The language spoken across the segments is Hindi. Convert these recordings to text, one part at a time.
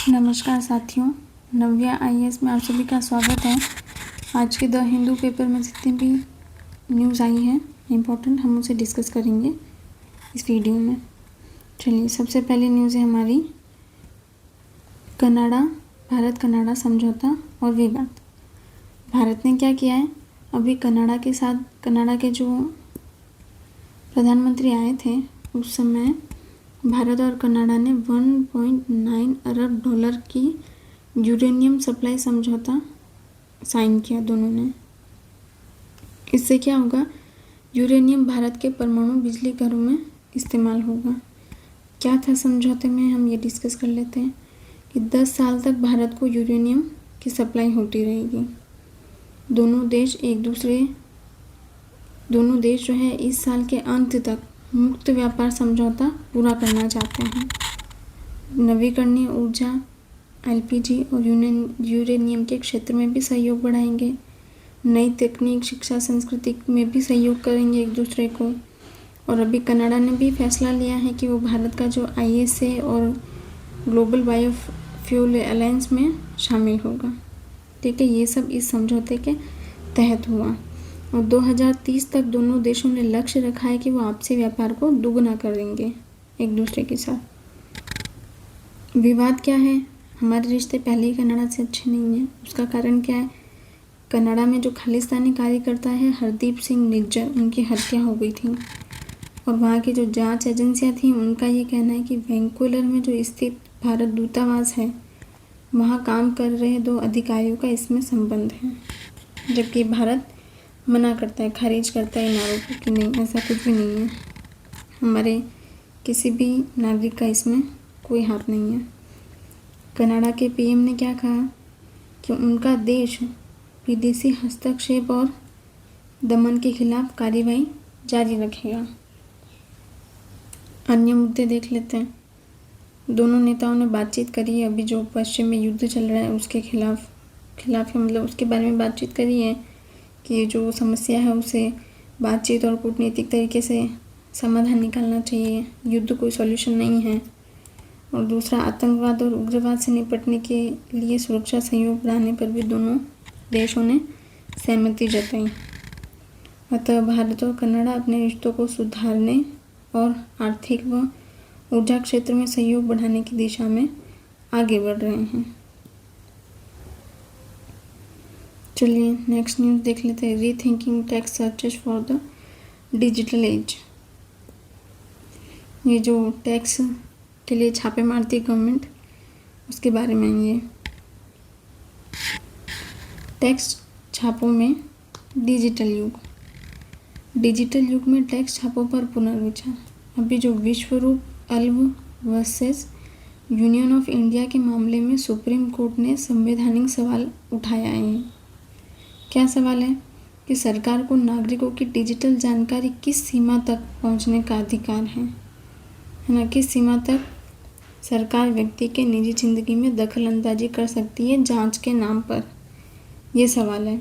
नमस्कार साथियों, नव्या आईएएस में आप सभी का स्वागत है। आज के द हिंदू पेपर में जितनी भी न्यूज़ आई हैं इम्पोर्टेंट, हम उसे डिस्कस करेंगे इस वीडियो में। चलिए, सबसे पहली न्यूज़ है हमारी भारत कनाडा समझौता और विवाद। भारत ने क्या किया है, अभी कनाडा के जो प्रधानमंत्री आए थे उस समय भारत और कनाडा ने 1.9 अरब डॉलर की यूरेनियम सप्लाई समझौता साइन किया दोनों ने। इससे क्या होगा, यूरेनियम भारत के परमाणु बिजली घरों में इस्तेमाल होगा। क्या था समझौते में, हम ये डिस्कस कर लेते हैं कि 10 साल तक भारत को यूरेनियम की सप्लाई होती रहेगी। दोनों देश जो है इस साल के अंत तक मुक्त व्यापार समझौता पूरा करना चाहते हैं। नवीकरणीय ऊर्जा, एलपीजी और यूरेनियम के क्षेत्र में भी सहयोग बढ़ाएंगे। नई तकनीक, शिक्षा, संस्कृति में भी सहयोग करेंगे एक दूसरे को। और अभी कनाडा ने भी फैसला लिया है कि वो भारत का जो आईएसए और ग्लोबल बायोफ्यूल अलायंस में शामिल होगा। ठीक है, ये सब इस समझौते के तहत हुआ। और 2030 तक दोनों देशों ने लक्ष्य रखा है कि वो आपसी व्यापार को दुगना करेंगे एक दूसरे के साथ। विवाद क्या है, हमारे रिश्ते पहले ही कनाडा से अच्छे नहीं हैं। उसका कारण क्या है, कनाडा में जो खालिस्तानी कार्यकर्ता है हरदीप सिंह निज्जर, उनकी हत्या हो गई थी। और वहाँ की जो जांच एजेंसियाँ थी उनका ये कहना है कि वैंकूवर में जो स्थित भारत दूतावास है वहाँ काम कर रहे 2 अधिकारियों का इसमें संबंध है। जबकि भारत मना करता है, खारिज करता है इन आरोपों कि नहीं, ऐसा कुछ भी नहीं है। हमारे किसी भी नागरिक का इसमें कोई हाथ नहीं है। कनाडा के पीएम ने क्या कहा कि उनका देश विदेशी हस्तक्षेप और दमन के खिलाफ कार्रवाई जारी रखेगा। अन्य मुद्दे देख लेते हैं। दोनों नेताओं ने बातचीत करी है, अभी जो पश्चिम में युद्ध चल रहा है उसके खिलाफ मतलब उसके बारे में बातचीत करी है कि जो समस्या है उसे बातचीत और कूटनीतिक तरीके से समाधान निकालना चाहिए। युद्ध कोई सॉल्यूशन नहीं है। और दूसरा, आतंकवाद और उग्रवाद से निपटने के लिए सुरक्षा सहयोग बढ़ाने पर भी दोनों देशों ने सहमति जताई। अतः भारत और कनाडा अपने रिश्तों को सुधारने और आर्थिक व ऊर्जा क्षेत्र में सहयोग बढ़ाने की दिशा में आगे बढ़ रहे हैं। चलिए नेक्स्ट न्यूज़ देख लेते हैं। Rethinking tax searches for the digital age. ये जो टैक्स के लिए छापे मारती है गवर्नमेंट, उसके बारे में ये टैक्स छापों में डिजिटल युग में टैक्स छापों पर पुनर्विचार। अभी जो विश्वरूप अल्व वर्सेस यूनियन ऑफ इंडिया के मामले में सुप्रीम कोर्ट ने संवैधानिक सवाल उठाया है। क्या सवाल है कि सरकार को नागरिकों की डिजिटल जानकारी किस सीमा तक पहुंचने का अधिकार है ना, किस सीमा तक सरकार व्यक्ति के निजी जिंदगी में दखल अंदाजी कर सकती है जांच के नाम पर, ये सवाल है।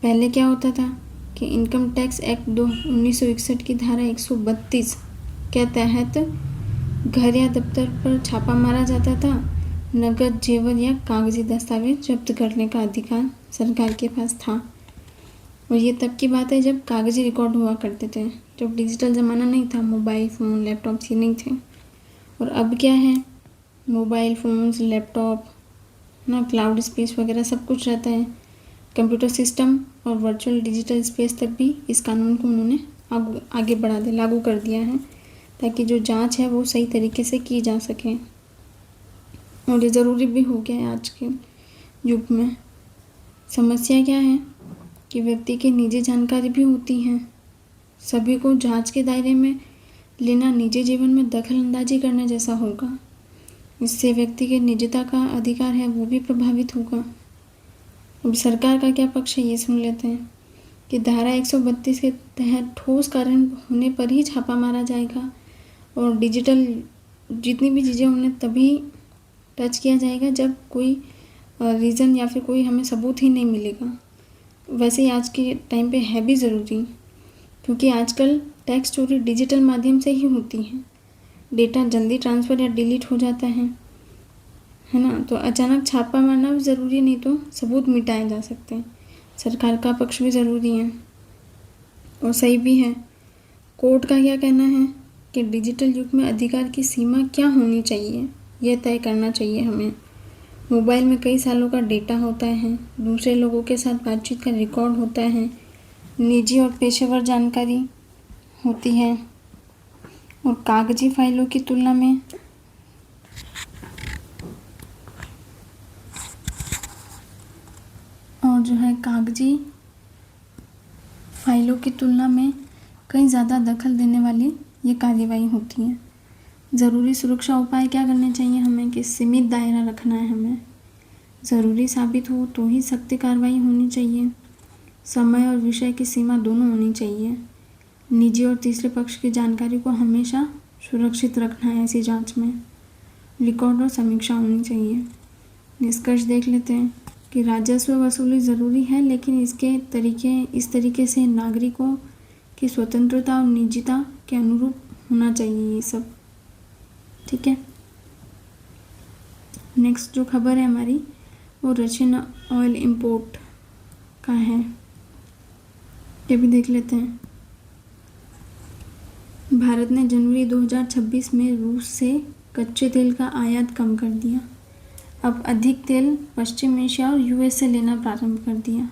पहले क्या होता था कि इनकम टैक्स एक्ट 1961 की धारा 132 के तहत घर या दफ्तर पर छापा मारा जाता था। नगद, जेवर या कागजी दस्तावेज जब्त करने का अधिकार सरकार के पास था। और ये तब की बात है जब कागजी रिकॉर्ड हुआ करते थे, जब डिजिटल ज़माना नहीं था, मोबाइल फ़ोन, लैपटॉप ये नहीं थे। और अब क्या है, मोबाइल फ़ोन्स, लैपटॉप ना, क्लाउड स्पेस वगैरह सब कुछ रहता है। कंप्यूटर सिस्टम और वर्चुअल डिजिटल स्पेस तक भी इस कानून को उन्होंने आगे बढ़ा दिया, लागू कर दिया है, ताकि जो जांच है वो सही तरीके से की जा सके। और ये ज़रूरी भी हो गया है आज के युग में। समस्या क्या है कि व्यक्ति की निजी जानकारी भी होती है। सभी को जांच के दायरे में लेना निजी जीवन में दखल अंदाजी करने जैसा होगा। इससे व्यक्ति के निजता का अधिकार है वो भी प्रभावित होगा। अब सरकार का क्या पक्ष है ये सुन लेते हैं कि धारा 132 के तहत ठोस कारण होने पर ही छापा मारा जाएगा और डिजिटल जितनी भी चीज़ें उन्हें तभी टच किया जाएगा जब कोई रीज़न या फिर कोई हमें सबूत ही नहीं मिलेगा। वैसे ही आज के टाइम पे है भी ज़रूरी, क्योंकि आजकल टैक्स चोरी डिजिटल माध्यम से ही होती है। डेटा जल्दी ट्रांसफ़र या डिलीट हो जाता है है ना। तो अचानक छापा मारना भी ज़रूरी, नहीं तो सबूत मिटाए जा सकते हैं। सरकार का पक्ष भी ज़रूरी है और सही भी है। कोर्ट का क्या कहना है कि डिजिटल युग में अधिकार की सीमा क्या होनी चाहिए, यह तय करना चाहिए हमें। मोबाइल में कई सालों का डेटा होता है, दूसरे लोगों के साथ बातचीत का रिकॉर्ड होता है, निजी और पेशेवर जानकारी होती है, और कागजी फाइलों की तुलना में कागजी फाइलों की तुलना में कई ज़्यादा दखल देने वाली ये कार्यवाही होती है। ज़रूरी सुरक्षा उपाय क्या करने चाहिए हमें कि सीमित दायरा रखना है हमें, ज़रूरी साबित हो तो ही सख्त कार्रवाई होनी चाहिए, समय और विषय की सीमा दोनों होनी चाहिए, निजी और तीसरे पक्ष की जानकारी को हमेशा सुरक्षित रखना है ऐसी जांच में, रिकॉर्ड और समीक्षा होनी चाहिए। निष्कर्ष देख लेते हैं कि राजस्व वसूली ज़रूरी है, लेकिन इस तरीके से नागरिकों की स्वतंत्रता और निजता के अनुरूप होना चाहिए ये सब। ठीक है। नेक्स्ट जो खबर है हमारी वो रशियन ऑयल इंपोर्ट का है, ये भी देख लेते हैं। भारत ने जनवरी 2026 में रूस से कच्चे तेल का आयात कम कर दिया। अब अधिक तेल पश्चिम एशिया और यूएस से लेना प्रारंभ कर दिया,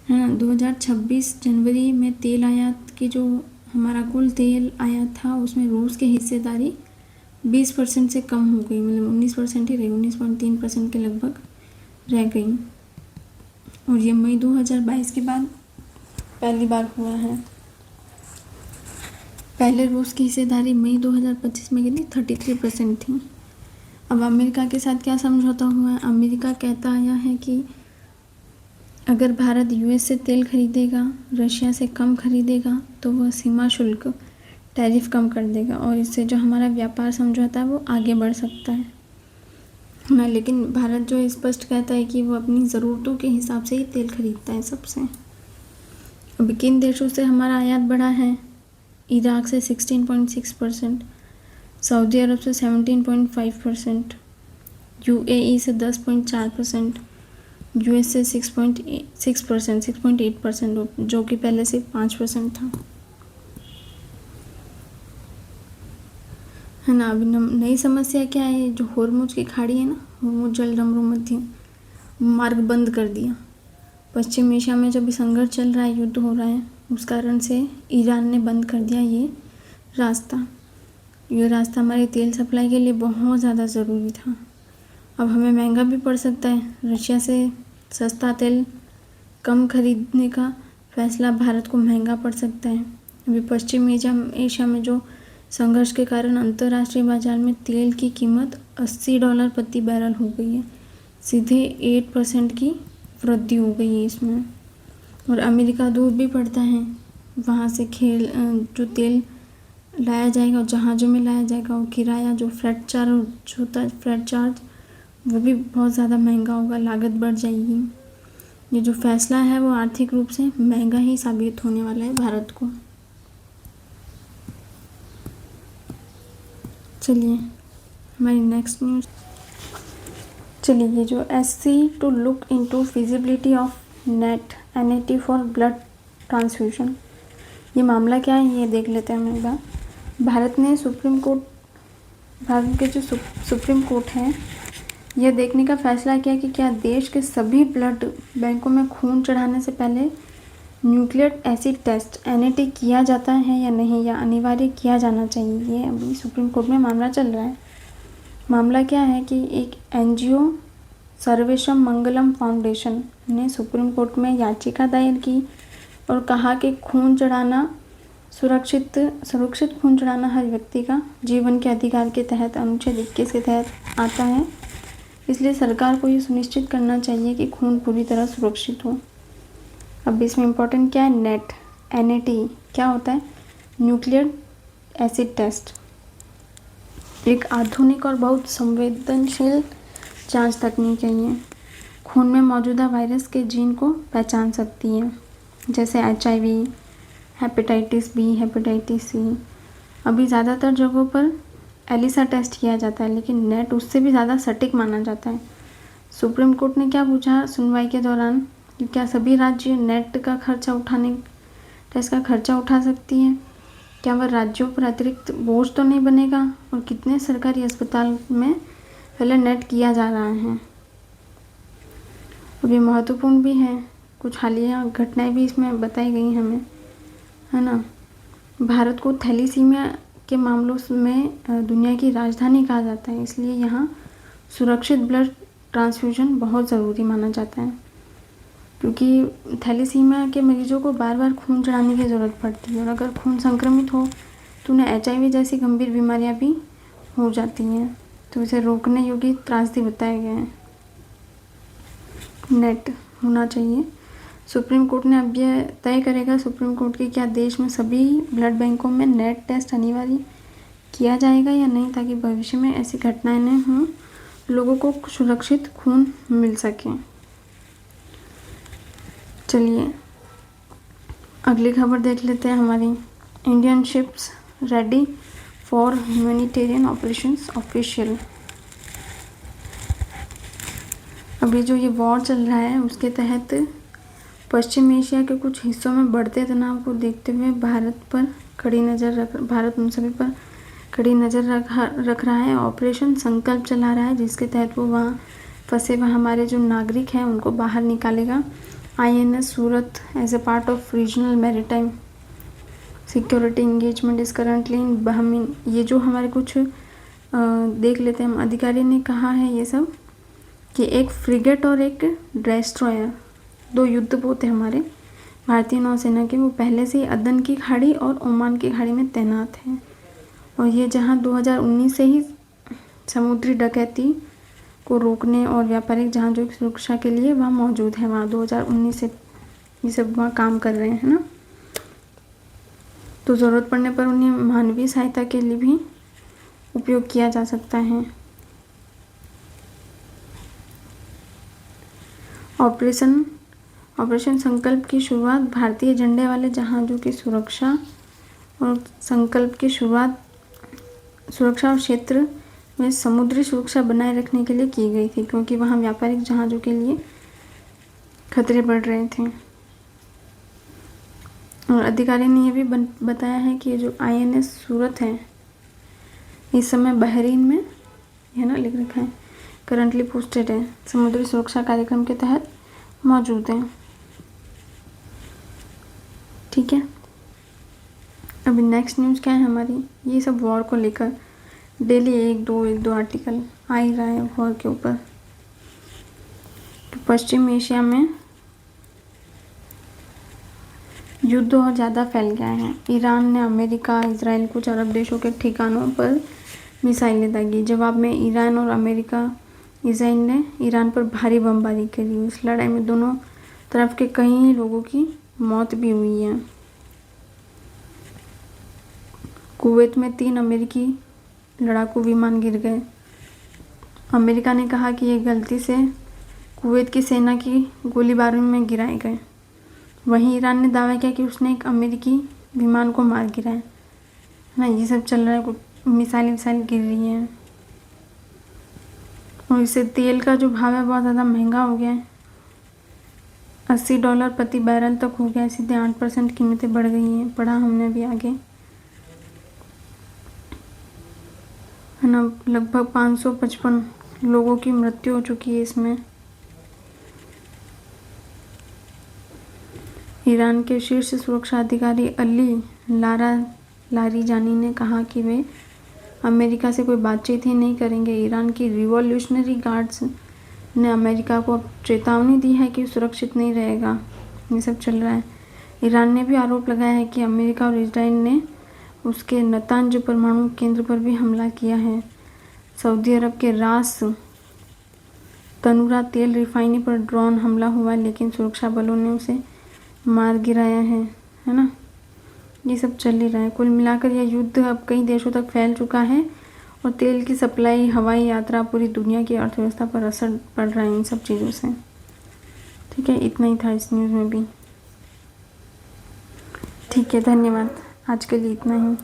है ना। 2026 जनवरी में तेल आयात की जो हमारा कुल तेल आयात था उसमें रूस की हिस्सेदारी 20% से कम हो गई, मतलब 19% ही रही, 19.3% के लगभग रह गई। और ये मई 2022 के बाद पहली बार हुआ है। पहले रूस की हिस्सेदारी मई 2025 में कितनी 33% थी। अब अमेरिका के साथ क्या समझौता हुआ है? अमेरिका कहता आया है कि अगर भारत यूएस से तेल खरीदेगा, रशिया से कम खरीदेगा, तो वह सीमा शुल्क टैरिफ कम कर देगा और इससे जो हमारा व्यापार समझौता है वो आगे बढ़ सकता है ना। लेकिन भारत जो स्पष्ट कहता है कि वो अपनी ज़रूरतों के हिसाब से ही तेल खरीदता है सबसे। अब किन देशों से हमारा आयात बढ़ा है? इराक से 16.6%, सऊदी अरब से 17.5%, यूएई से 10.4%, यूएस से 6.8%, जो कि पहले से 5% था, है ना। अभी नई समस्या क्या है? जो होर्मुज की खाड़ी है ना, होर्मुज जल मध्य मार्ग बंद कर दिया। पश्चिम एशिया में जब संघर्ष चल रहा है, युद्ध हो रहा है, उस कारण से ईरान ने बंद कर दिया ये रास्ता हमारे तेल सप्लाई के लिए बहुत ज़्यादा ज़रूरी था। अब हमें महंगा भी पड़ सकता है। रशिया से सस्ता तेल कम खरीदने का फैसला भारत को महंगा पड़ सकता है। अभी पश्चिम एशिया में जो संघर्ष के कारण अंतर्राष्ट्रीय बाजार में तेल की कीमत $80 प्रति बैरल हो गई है, सीधे 8% की वृद्धि हो गई है इसमें। और अमेरिका दूर भी पड़ता है, वहाँ से जो तेल लाया जाएगा और जहाज़ों में लाया जाएगा, और किराया जो फ्रेट चार्ज वो भी बहुत ज़्यादा महंगा होगा, लागत बढ़ जाएगी। ये जो फैसला है वो आर्थिक रूप से महंगा ही साबित होने वाला है भारत को। चलिए हमारी नेक्स्ट न्यूज़। चलिए, ये जो SC to look into feasibility of NAT for blood transfusion, ये मामला क्या है ये देख लेते हैं हम एक बार। भारत के जो सुप्रीम कोर्ट है, यह देखने का फैसला किया कि क्या देश के सभी ब्लड बैंकों में खून चढ़ाने से पहले न्यूक्लिक एसिड टेस्ट NAT किया जाता है या नहीं, या अनिवार्य किया जाना चाहिए। ये अभी सुप्रीम कोर्ट में मामला चल रहा है। मामला क्या है कि एक NGO सर्वेशम मंगलम फाउंडेशन ने सुप्रीम कोर्ट में याचिका दायर की और कहा कि सुरक्षित खून चढ़ाना हर व्यक्ति का जीवन के अधिकार के तहत अनुच्छेद 21 के तहत आता है। इसलिए सरकार को ये सुनिश्चित करना चाहिए कि खून पूरी तरह सुरक्षित हो। अब इसमें इम्पोर्टेंट क्या है? NAT क्या होता है? न्यूक्लिक एसिड टेस्ट एक आधुनिक और बहुत संवेदनशील जांच तकनीक है। ये खून में मौजूदा वायरस के जीन को पहचान सकती है, जैसे HIV, hepatitis B, hepatitis C। अभी ज़्यादातर जगहों पर एलिसा टेस्ट किया जाता है, लेकिन नेट उससे भी ज़्यादा सटीक माना जाता है। सुप्रीम कोर्ट ने क्या पूछा सुनवाई के दौरान कि क्या सभी राज्य नेट का खर्चा टेस्ट का खर्चा उठा सकती है, क्या वह राज्यों पर अतिरिक्त बोझ तो नहीं बनेगा, और कितने सरकारी अस्पताल में पहले नेट किया जा रहा है। और ये महत्वपूर्ण भी है, कुछ हालिया घटनाएं भी इसमें बताई गई हमें, है ना। भारत को थैलीसीमिया के मामलों में दुनिया की राजधानी कहा जाता है, इसलिए यहाँ सुरक्षित ब्लड ट्रांसफ्यूजन बहुत ज़रूरी माना जाता है, क्योंकि थैलीसीमिया के मरीजों को बार बार खून चढ़ाने की ज़रूरत पड़ती है, और अगर खून संक्रमित हो तो उन्हें HIV जैसी गंभीर बीमारियां भी हो जाती हैं, तो इसे रोकने योग्य त्रासदी बताया गया है। नेट होना चाहिए। सुप्रीम कोर्ट ने अब यह तय करेगा सुप्रीम कोर्ट की क्या देश में सभी ब्लड बैंकों में नेट टेस्ट अनिवार्य किया जाएगा या नहीं, ताकि भविष्य में ऐसी घटनाएं न हों, लोगों को सुरक्षित खून मिल सके। चलिए अगली खबर देख लेते हैं हमारी। Indian ships ready for humanitarian operations official. अभी जो ये वॉर चल रहा है उसके तहत पश्चिम एशिया के कुछ हिस्सों में बढ़ते तनाव को देखते हुए भारत उन सभी पर कड़ी नज़र रख रहा है। ऑपरेशन संकल्प चला रहा है, जिसके तहत वो वहाँ फंसे हुए हमारे जो नागरिक हैं उनको बाहर निकालेगा। INS Surat as a part of regional maritime security engagement is currently in Bahrain. ये जो हमारे कुछ देख लेते हैं हम, अधिकारी ने कहा है ये सब कि एक फ्रिगेट और एक डेस्ट्रॉयर, 2 युद्धपोत हैं हमारे भारतीय नौसेना के, वो पहले से ही अदन की खाड़ी और ओमान की खाड़ी में तैनात हैं, और ये जहां 2019 से ही समुद्री डकैती को रोकने और व्यापारिक जहाज़ों की सुरक्षा के लिए वहाँ मौजूद है। वहाँ 2019 से ये सब वहाँ काम कर रहे हैं ना, तो ज़रूरत पड़ने पर उन्हें मानवीय सहायता के लिए भी उपयोग किया जा सकता है। ऑपरेशन संकल्प की शुरुआत भारतीय झंडे वाले जहाज़ों की सुरक्षा और सुरक्षा और क्षेत्र में समुद्री सुरक्षा बनाए रखने के लिए की गई थी, क्योंकि वहाँ व्यापारिक जहाज़ों के लिए खतरे बढ़ रहे थे। और अधिकारी ने यह भी बताया है कि जो INS सूरत है इस समय बहरीन में, है ना, लिख रखा है, करंटली पोस्टेड है, समुद्री सुरक्षा कार्यक्रम के तहत मौजूद है। ठीक है, अभी नेक्स्ट न्यूज़ क्या है हमारी, ये सब वॉर को लेकर डेली एक दो आर्टिकल आ ही रहा है वॉर के ऊपर। तो पश्चिम एशिया में युद्ध और ज़्यादा फैल गया है। ईरान ने अमेरिका, इजराइल, कुछ अरब देशों के ठिकानों पर मिसाइलें दागी। जवाब में ईरान और इजराइल ने ईरान पर भारी बमबारी करी। इस लड़ाई में दोनों तरफ के कई लोगों की मौत भी हुई है। कुवैत में 3 अमेरिकी लड़ाकू विमान गिर गए। अमेरिका ने कहा कि ये गलती से कुवैत की सेना की गोलीबारी में गिराए गए। वहीं ईरान ने दावा किया कि उसने एक अमेरिकी विमान को मार गिराया। ना ये सब चल रहा है, कुछ मिसाइल गिर रही हैं, और इससे तेल का जो भाव है बहुत ज़्यादा महंगा हो गया है। $80 प्रति बैरल तक हो गया, सीधे 8% कीमतें बढ़ गई हैं। पढ़ा हमने भी आगे, है ना। लगभग 555 लोगों की मृत्यु हो चुकी है इसमें। ईरान के शीर्ष सुरक्षा अधिकारी अली लारीजानी ने कहा कि वे अमेरिका से कोई बातचीत ही नहीं करेंगे। ईरान की रिवॉल्यूशनरी गार्ड्स ने अमेरिका को चेतावनी दी है कि सुरक्षित नहीं रहेगा। ये सब चल रहा है। ईरान ने भी आरोप लगाया है कि अमेरिका और इजराइल ने उसके नतांज परमाणु केंद्र पर भी हमला किया है। सऊदी अरब के रास तनुरा तेल रिफाइनरी पर ड्रोन हमला हुआ, लेकिन सुरक्षा बलों ने उसे मार गिराया है ना। ये सब चल ही रहा है। कुल मिलाकर यह युद्ध अब कई देशों तक फैल चुका है, और तेल की सप्लाई, हवाई यात्रा, पूरी दुनिया की अर्थव्यवस्था पर असर पड़ रहा है इन सब चीज़ों से। ठीक है, इतना ही था इस न्यूज़ में भी। ठीक है, धन्यवाद। आज के लिए इतना ही।